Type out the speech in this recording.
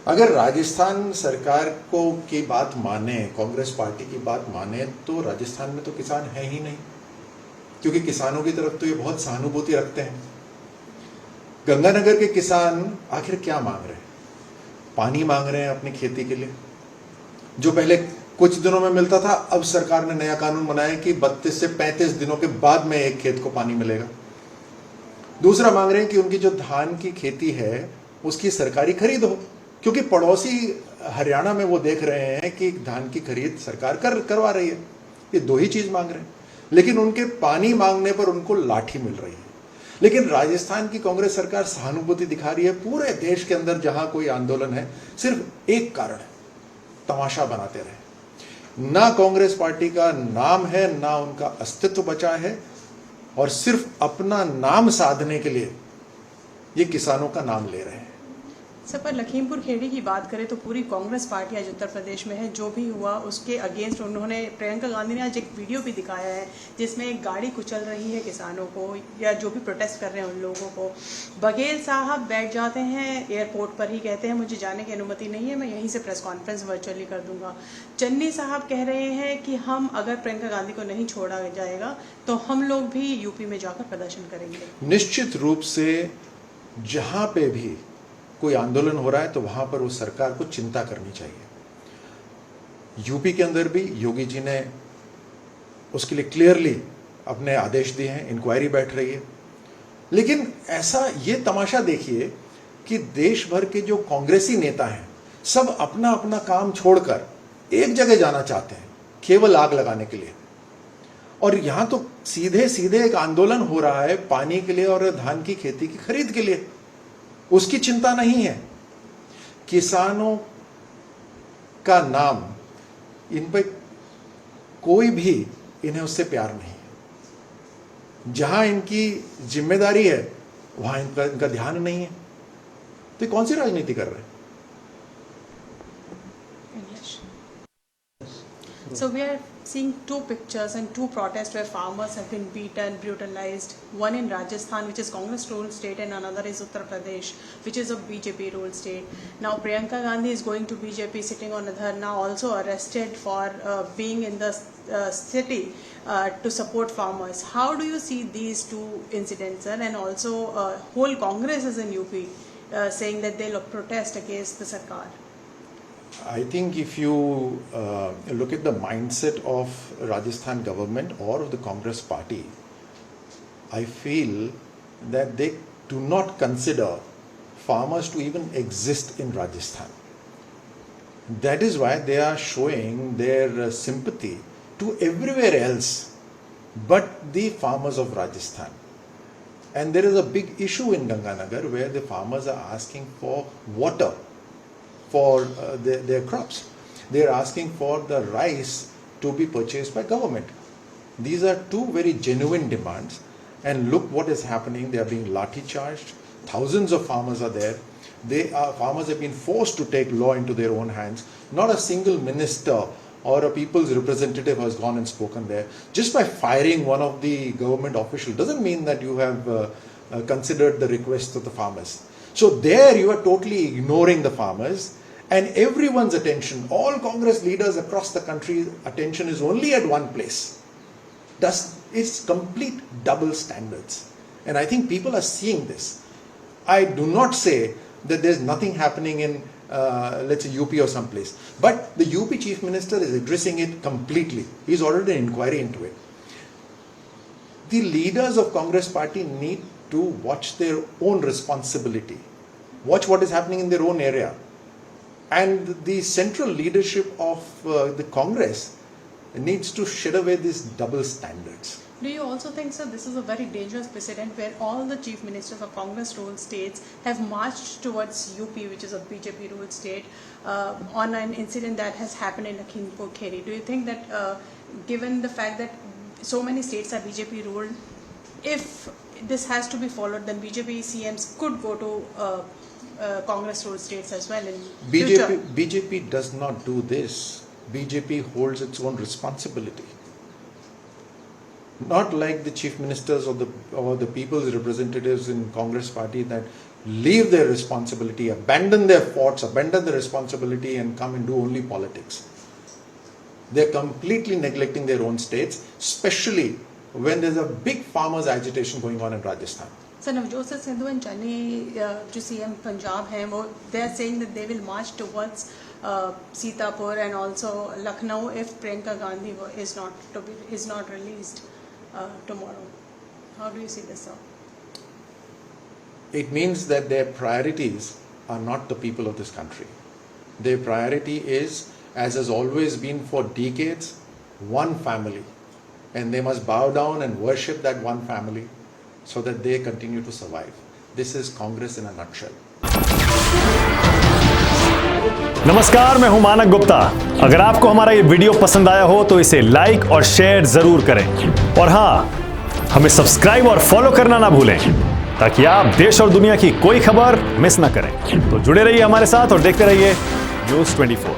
अगर राजस्थान सरकार को की बात माने, कांग्रेस पार्टी की बात माने, तो राजस्थान में तो किसान है ही नहीं, क्योंकि किसानों की तरफ तो ये बहुत सहानुभूति रखते हैं। गंगानगर के किसान आखिर क्या मांग रहे हैं? पानी मांग रहे हैं अपनी खेती के लिए, जो पहले कुछ दिनों में मिलता था। अब सरकार ने नया कानून बनाया कि 32 से 35 दिनों के बाद में एक खेत को पानी मिलेगा। दूसरा मांग रहे हैं कि उनकी जो धान की खेती है उसकी सरकारी खरीद हो, क्योंकि पड़ोसी हरियाणा में वो देख रहे हैं कि धान की खरीद सरकार करवा रही है। ये दो ही चीज मांग रहे हैं, लेकिन उनके पानी मांगने पर उनको लाठी मिल रही है। लेकिन राजस्थान की कांग्रेस सरकार सहानुभूति दिखा रही है। पूरे देश के अंदर जहां कोई आंदोलन है, सिर्फ एक कारण है, तमाशा बनाते रहे। ना कांग्रेस पार्टी का नाम है, ना उनका अस्तित्व बचा है, और सिर्फ अपना नाम साधने के लिए ये किसानों का नाम ले रहे हैं। सर, पर लखीमपुर खेड़ी की बात करें तो पूरी कांग्रेस पार्टी आज उत्तर प्रदेश में है। जो भी हुआ उसके अगेंस्ट उन्होंने, प्रियंका गांधी ने आज एक वीडियो भी दिखाया है जिसमें एक गाड़ी कुचल रही है किसानों को, या जो भी प्रोटेस्ट कर रहे हैं उन लोगों को। बघेल साहब बैठ जाते हैं एयरपोर्ट पर ही, कहते हैं मुझे जाने की अनुमति नहीं है, मैं यहीं से प्रेस कॉन्फ्रेंस वर्चुअली कर दूंगा। चन्नी साहब कह रहे हैं कि हम अगर प्रियंका गांधी को नहीं छोड़ा जाएगा तो हम लोग भी यूपी में जाकर प्रदर्शन करेंगे। निश्चित रूप से जहां पे भी कोई आंदोलन हो रहा है तो वहां पर उस सरकार को चिंता करनी चाहिए। यूपी के अंदर भी योगी जी ने उसके लिए क्लियरली अपने आदेश दिए हैं, इंक्वायरी बैठ रही है। लेकिन ऐसा ये तमाशा देखिए कि देश भर के जो कांग्रेसी नेता हैं, सब अपना अपना काम छोड़कर एक जगह जाना चाहते हैं, केवल आग लगाने के लिए। और यहां तो सीधे सीधे एक आंदोलन हो रहा है पानी के लिए और धान की खेती की खरीद के लिए, उसकी चिंता नहीं है। किसानों का नाम, इन पे कोई भी इन्हें उससे प्यार नहीं है। जहां इनकी जिम्मेदारी है वहां इनका ध्यान नहीं है। तो कौन सी राजनीति कर रहे हैं? So we are seeing two pictures and two protests where farmers have been beaten, brutalized. One in Rajasthan, which is Congress-ruled state, and another is Uttar Pradesh, which is a BJP-ruled state. Now Priyanka Gandhi is going to BJP, sitting on a dharna, also arrested for being in the city to support farmers. How do you see these two incidents, sir? And also, whole Congress is in UP saying that they'll protest against the Sarkar. I think if you look at the mindset of Rajasthan government or of the Congress party, I feel that they do not consider farmers to even exist in Rajasthan. That is why they are showing their sympathy to everywhere else but the farmers of Rajasthan. And there is a big issue in Ganganagar where the farmers are asking for water for their crops. They are asking for the rice to be purchased by government. These are two very genuine demands, and look what is happening. They are being lathi charged. Thousands of farmers are there. Farmers have been forced to take law into their own hands. Not a single minister or a people's representative has gone and spoken there. Just by firing one of the government officials doesn't mean that you have considered the request of the farmers. So there you are totally ignoring the farmers. And everyone's attention, all Congress leaders across the country, attention is only at one place. It's complete double standards. And I think people are seeing this. I do not say that there's nothing happening in, let's say, UP or someplace. But the UP Chief Minister is addressing it completely. He's ordered an inquiry into it. The leaders of Congress party need to watch their own responsibility. Watch what is happening in their own area. And the central leadership of the Congress needs to shed away these double standards. Do you also think, sir, this is a very dangerous precedent where all the chief ministers of Congress-ruled states have marched towards UP, which is a BJP-ruled state, on an incident that has happened in Lakhimpur Kheri? Do you think that, given the fact that so many states are BJP-ruled, if this has to be followed, then BJP CMs could go to Congress-ruled states as well in future? BJP does not do this. BJP holds its own responsibility. Not like the chief ministers or the people's representatives in Congress party that leave their responsibility, abandon their forts, abandon the responsibility, and come and do only politics. They're completely neglecting their own states, especially when there's a big farmers' agitation going on in Rajasthan. So Navjot Singh Sidhu and Chani, जो CM Punjab हैं, वो they are saying that they will march towards Sitapur and also Lucknow if Priyanka Gandhi is not released tomorrow. How do you see this, sir? It means that their priorities are not the people of this country. Their priority is, as has always been for decades, one family. And they must bow down and worship that one family so that they continue to survive. This is Congress in a nutshell. नमस्कार, मैं हूं मानक गुप्ता। अगर आपको हमारा ये video पसंद आया हो तो इसे लाइक और शेयर जरूर करें, और हां, हमें सब्सक्राइब और फॉलो करना ना भूलें ताकि आप देश और दुनिया की कोई खबर मिस ना करें। तो जुड़े रहिए हमारे साथ और देखते रहिए न्यूज़ 24।